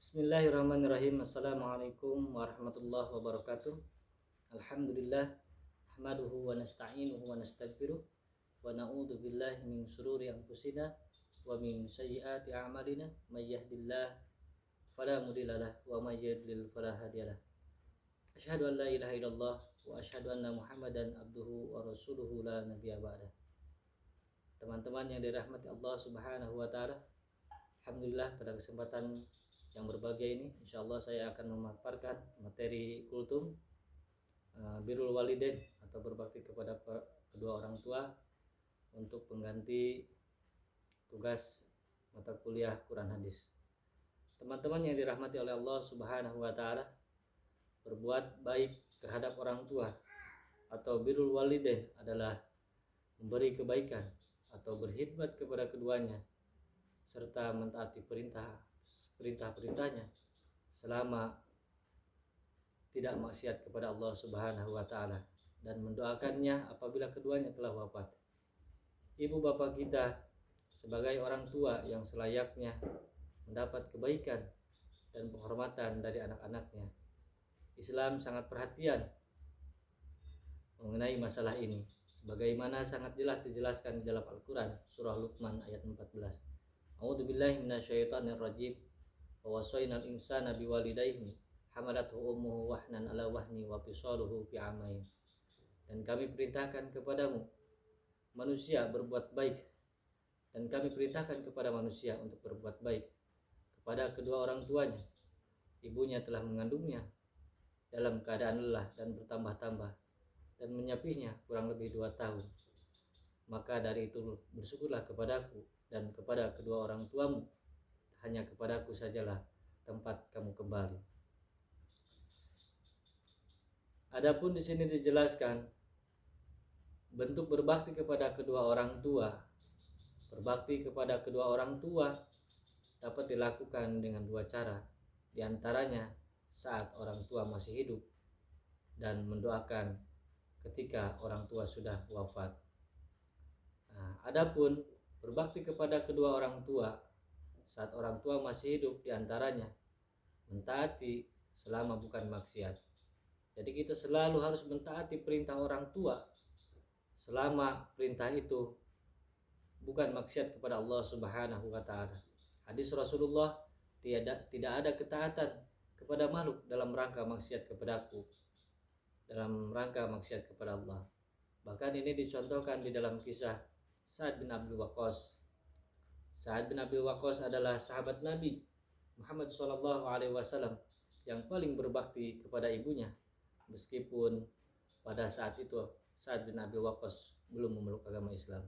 Bismillahirrahmanirrahim. Assalamualaikum warahmatullahi wabarakatuh. Alhamdulillah, ahmaduhu wa nasta'inuhu wa nastaghfiruh wa na'udzu billahi min shururi anfusina wa min sayyiati a'malina may yahdihillahu fala mudhillalah wa may yudlil fala hadiyalah. Asyhadu an la ilaha illallah wa asyhadu anna Muhammadan abduhu wa rasuluhu la nabiyya ba'dah. Teman-teman yang dirahmati Allah Subhanahu wa taala, alhamdulillah pada kesempatan yang berbahagia ini insyaallah saya akan memaparkan materi kultum birrul walidain atau berbakti kepada kedua orang tua untuk pengganti tugas mata kuliah Quran Hadis. Teman-teman yang dirahmati oleh Allah Subhanahu wa taala, berbuat baik terhadap orang tua atau birrul walidain adalah memberi kebaikan atau berkhidmat kepada keduanya serta mentaati perintah-perintahnya selama tidak maksiat kepada Allah Subhanahu wa taala dan mendoakannya apabila keduanya telah wafat. Ibu bapak kita sebagai orang tua yang selayaknya mendapat kebaikan dan penghormatan dari anak-anaknya. Islam sangat perhatian mengenai masalah ini sebagaimana sangat jelas dijelaskan di dalam Al-Qur'an surah Luqman ayat 14. A'udzubillahi minasyaitonir rajim. Wa wasainal insana biwalidayhi hamalathu ummuhu wahnan ala wahni wa fisaluhu fi amain. Dan kami perintahkan kepadamu manusia berbuat baik, dan kami perintahkan kepada manusia untuk berbuat baik kepada kedua orang tuanya. Ibunya telah mengandungnya dalam keadaan lelah dan bertambah-tambah dan menyapihnya kurang lebih 2 tahun. Maka dari itu bersyukurlah kepadaku dan kepada kedua orang tuamu, hanya kepadaku sajalah tempat kamu kembali. Adapun di sini dijelaskan bentuk berbakti kepada kedua orang tua. Berbakti kepada kedua orang tua dapat dilakukan dengan 2 cara. Di antaranya saat orang tua masih hidup dan mendoakan ketika orang tua sudah wafat. Adapun berbakti kepada kedua orang tua saat orang tua masih hidup, diantaranya mentaati selama bukan maksiat. Jadi kita selalu harus mentaati perintah orang tua selama perintah itu bukan maksiat kepada Allah Subhanahu wa taala. Hadis Rasulullah, tidak ada ketaatan kepada makhluk dalam rangka maksiat kepadaku, dalam rangka maksiat kepada Allah. Bahkan ini dicontohkan di dalam kisah Sa'ad bin Abi Waqqas. Sa'ad bin Abi Waqqas adalah sahabat Nabi Muhammad SAW yang paling berbakti kepada ibunya, meskipun pada saat itu Sa'ad bin Abi Waqqas belum memeluk agama Islam.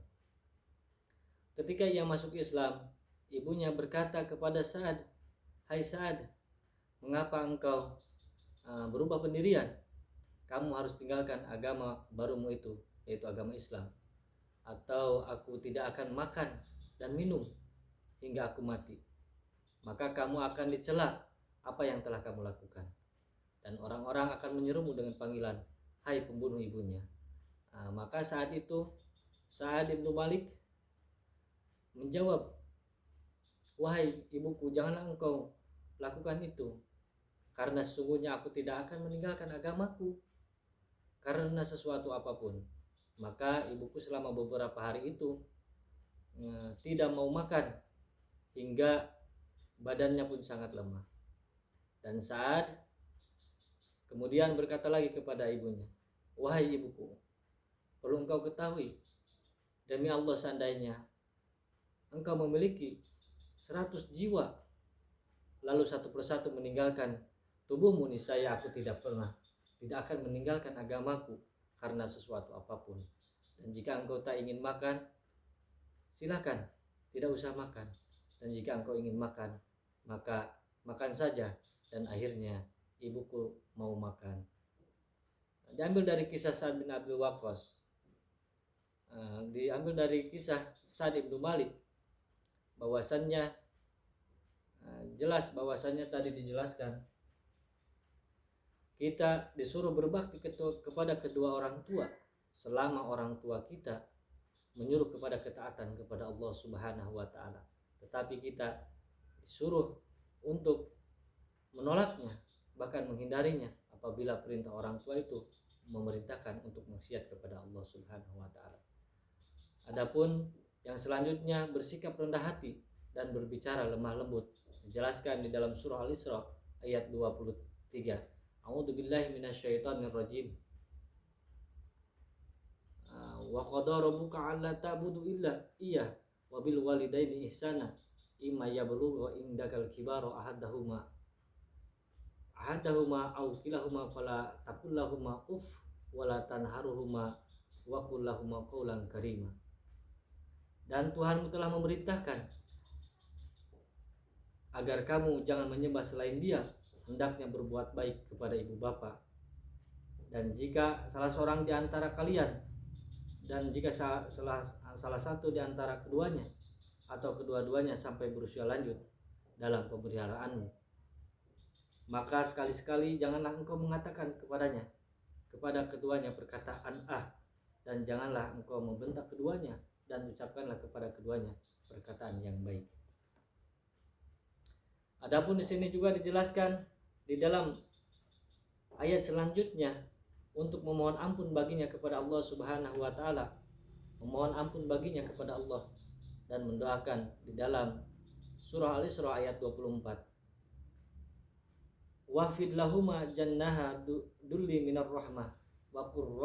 Ketika ia masuk Islam, ibunya berkata kepada Sa'ad, "Hai Sa'ad, mengapa engkau berubah pendirian? Kamu harus tinggalkan agama barumu itu, yaitu agama Islam, atau aku tidak akan makan dan minum hingga aku mati. Maka kamu akan dicela apa yang telah kamu lakukan, dan orang-orang akan menyerumu dengan panggilan, hai pembunuh ibunya." Maka saat itu Sa'ad bin Malik menjawab, "Wahai ibuku, janganlah engkau lakukan itu, karena sesungguhnya aku tidak akan meninggalkan agamaku karena sesuatu apapun." Maka ibuku selama beberapa hari itu tidak mau makan hingga badannya pun sangat lemah. Dan Sa'ad kemudian berkata lagi kepada ibunya, "Wahai ibuku, perlu engkau ketahui, demi Allah seandainya engkau memiliki 100 jiwa lalu satu persatu meninggalkan tubuhmu, niscaya aku tidak akan meninggalkan agamaku karena sesuatu apapun. Dan jika engkau tak ingin makan, silakan, tidak usah makan. Dan jika engkau ingin makan, maka makan saja." Dan akhirnya ibuku mau makan. Diambil dari kisah Sa'ad bin Abi Waqqas, diambil dari kisah Sa'ad bin Malik, bahwasannya jelas bahwasannya tadi dijelaskan kita disuruh berbakti kepada kedua orang tua selama orang tua kita menyuruh kepada ketaatan kepada Allah Subhanahu wa taala. Tetapi kita disuruh untuk menolaknya, bahkan menghindarinya apabila perintah orang tua itu memerintahkan untuk maksiat kepada Allah Subhanahu wa taala. Adapun yang selanjutnya, bersikap rendah hati dan berbicara lemah lembut, dijelaskan di dalam surah Al-Isra ayat 23. A'udzubillahi minasyaitonirrajim. Wa qadara rabbuka alla ta'budu illa iyyah wa bil walidaini ihsana imma yablugha indakal kibara ahadahuma aw kilahuma fala taqul lahumā uff wa la tanharhumā wa qul lahumā qawlan karīmā. Dan Tuhanmu telah memerintahkan agar kamu jangan menyembah selain Dia, hendaknya berbuat baik kepada ibu bapa. Dan jika salah seorang di antara kalian, dan jika salah satu di antara keduanya atau kedua-duanya sampai berusia lanjut dalam pemeliharaanmu, maka sekali-sekali janganlah engkau mengatakan kepada keduanya perkataan dan janganlah engkau membentak keduanya, dan ucapkanlah kepada keduanya perkataan yang baik. Adapun di sini juga dijelaskan di dalam ayat selanjutnya untuk memohon ampun baginya kepada Allah Subhanahu wa taala, memohon ampun baginya kepada Allah, dan mendoakan di dalam surah Al-Isra ayat 24. Wahfid lahuma jannaha dulli minar rahmah wa qur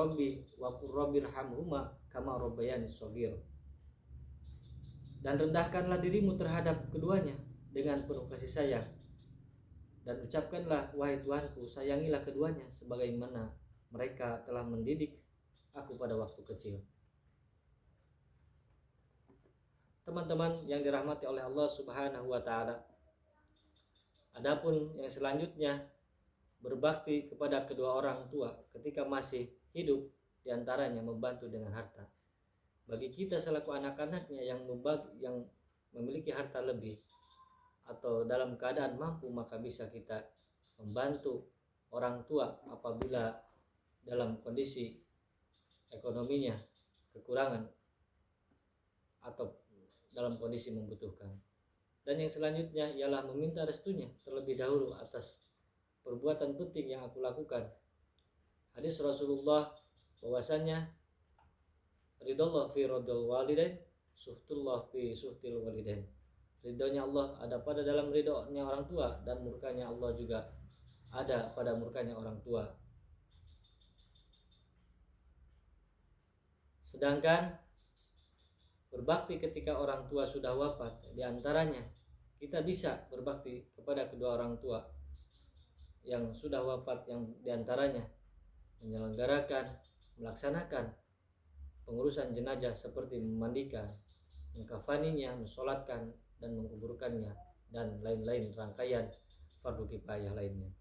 rabbirhamhuma kama rabbayani shaghir. Dan rendahkanlah dirimu terhadap keduanya dengan penuh kasih sayang, dan ucapkanlah, wahai Tuhanku, sayangilah keduanya sebagaimana mereka telah mendidik aku pada waktu kecil. Teman-teman yang dirahmati oleh Allah Subhanahu wa taala, adapun yang selanjutnya, berbakti kepada kedua orang tua ketika masih hidup, diantaranya membantu dengan harta. Bagi kita selaku anak-anaknya yang memiliki harta lebih atau dalam keadaan mampu, maka bisa kita membantu orang tua apabila dalam kondisi ekonominya kekurangan atau dalam kondisi membutuhkan. Dan yang selanjutnya ialah meminta restunya terlebih dahulu atas perbuatan penting yang aku lakukan. Hadis Rasulullah bahwasanya ridallah fi ridal walidain, suhtullah fi suhtil walidain. Ridhonya Allah ada pada dalam ridhonya orang tua, dan murkanya Allah juga ada pada murkanya orang tua. Sedangkan berbakti ketika orang tua sudah wafat, diantaranya kita bisa berbakti kepada kedua orang tua yang sudah wafat, yang diantaranya melaksanakan pengurusan jenazah seperti memandikan, mengkafaninya, mensolatkan, dan menguburkannya, dan lain-lain rangkaian fardu kifayah lainnya.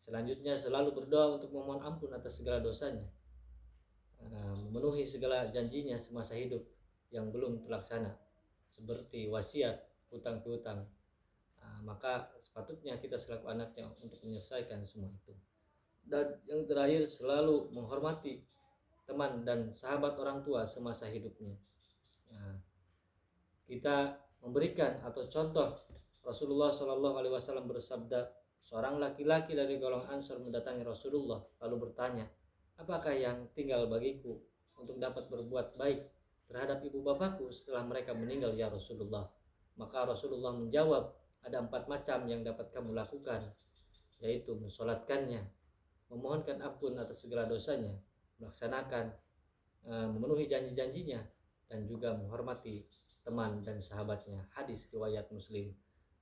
Selanjutnya selalu berdoa untuk memohon ampun atas segala dosanya, memenuhi segala janjinya semasa hidup yang belum terlaksana, seperti wasiat, hutang piutang. Maka sepatutnya kita selaku anaknya untuk menyelesaikan semua itu. Dan yang terakhir, selalu menghormati teman dan sahabat orang tua semasa hidupnya. Kita memberikan atau contoh Rasulullah SAW bersabda, seorang laki-laki dari golongan Ansor mendatangi Rasulullah lalu bertanya, apakah yang tinggal bagiku untuk dapat berbuat baik terhadap ibu bapakku setelah mereka meninggal ya Rasulullah? Maka Rasulullah menjawab, ada 4 macam yang dapat kamu lakukan, yaitu mensolatkannya, memohonkan ampun atas segala dosanya, melaksanakan, memenuhi janji-janjinya, dan juga menghormati teman dan sahabatnya. Hadis riwayat Muslim.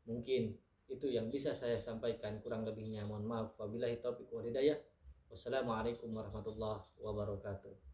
Mungkin itu yang bisa saya sampaikan, kurang lebihnya mohon maaf. Wabillahi taufiq wal hidayah. Wassalamualaikum warahmatullahi wabarakatuh.